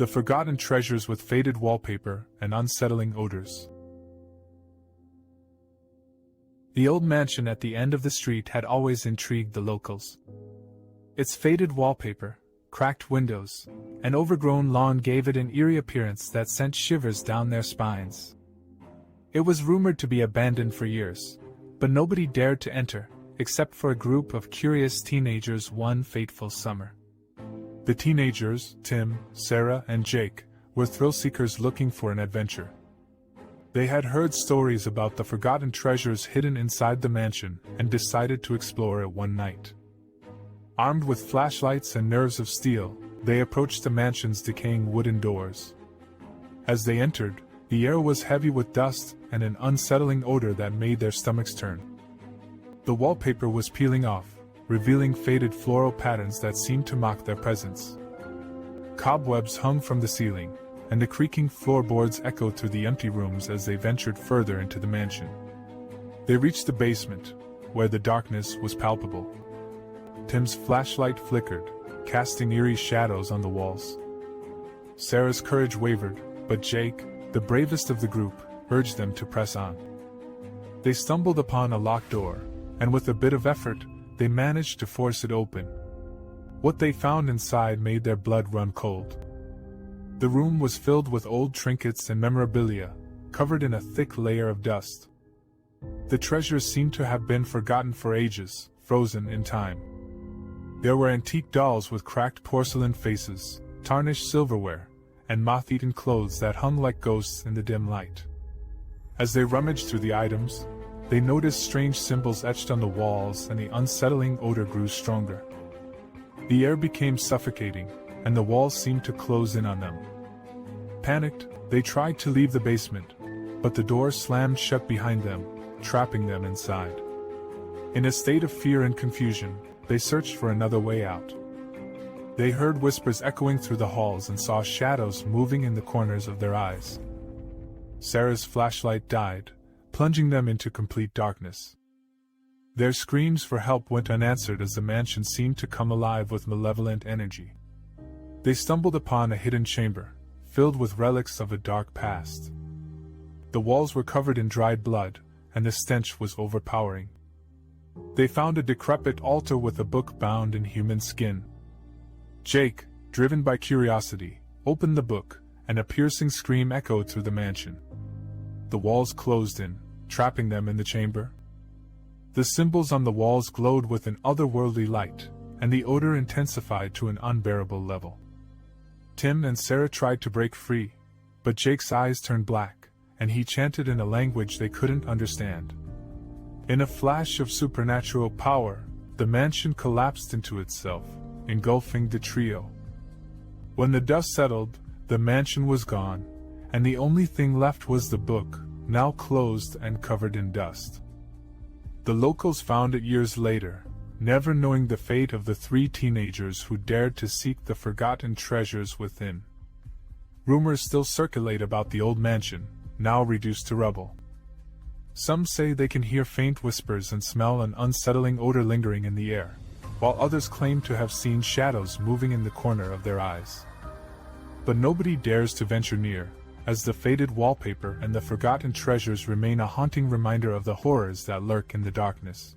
The Forgotten Treasures with Faded Wallpaper and Unsettling Odors. The old mansion at the end of the street had always intrigued the locals. Its faded wallpaper, cracked windows, and overgrown lawn gave it an eerie appearance that sent shivers down their spines. It was rumored to be abandoned for years, but nobody dared to enter, except for a group of curious teenagers one fateful summer. The teenagers, Tim, Sarah, and Jake, were thrill-seekers looking for an adventure. They had heard stories about the forgotten treasures hidden inside the mansion and decided to explore it one night. Armed with flashlights and nerves of steel, they approached the mansion's decaying wooden doors. As they entered, the air was heavy with dust and an unsettling odor that made their stomachs turn. The wallpaper was peeling off, revealing faded floral patterns that seemed to mock their presence. Cobwebs hung from the ceiling, and the creaking floorboards echoed through the empty rooms as they ventured further into the mansion. They reached the basement, where the darkness was palpable. Tim's flashlight flickered, casting eerie shadows on the walls. Sarah's courage wavered, but Jake, the bravest of the group, urged them to press on. They stumbled upon a locked door, and with a bit of effort, they managed to force it open. What they found inside made their blood run cold. The room was filled with old trinkets and memorabilia, covered in a thick layer of dust. The treasures seemed to have been forgotten for ages, frozen in time. There were antique dolls with cracked porcelain faces, tarnished silverware, and moth-eaten clothes that hung like ghosts in the dim light. As they rummaged through the items, they noticed strange symbols etched on the walls, and the unsettling odor grew stronger. The air became suffocating, and the walls seemed to close in on them. Panicked, they tried to leave the basement, but the door slammed shut behind them, trapping them inside. In a state of fear and confusion, they searched for another way out. They heard whispers echoing through the halls and saw shadows moving in the corners of their eyes. Sarah's flashlight died, plunging them into complete darkness. Their screams for help went unanswered as the mansion seemed to come alive with malevolent energy. They stumbled upon a hidden chamber, filled with relics of a dark past. The walls were covered in dried blood, and the stench was overpowering. They found a decrepit altar with a book bound in human skin. Jake, driven by curiosity, opened the book, and a piercing scream echoed through the mansion. The walls closed in, trapping them in the chamber. The symbols on the walls glowed with an otherworldly light, and the odor intensified to an unbearable level. Tim and Sarah tried to break free, but Jake's eyes turned black, and he chanted in a language they couldn't understand. In a flash of supernatural power, the mansion collapsed into itself, engulfing the trio. When the dust settled, the mansion was gone, and the only thing left was the book, now closed and covered in dust. The locals found it years later, never knowing the fate of the 3 teenagers who dared to seek the forgotten treasures within. Rumors still circulate about the old mansion, now reduced to rubble. Some say they can hear faint whispers and smell an unsettling odor lingering in the air, while others claim to have seen shadows moving in the corner of their eyes. But nobody dares to venture near, as the faded wallpaper and the forgotten treasures remain a haunting reminder of the horrors that lurk in the darkness.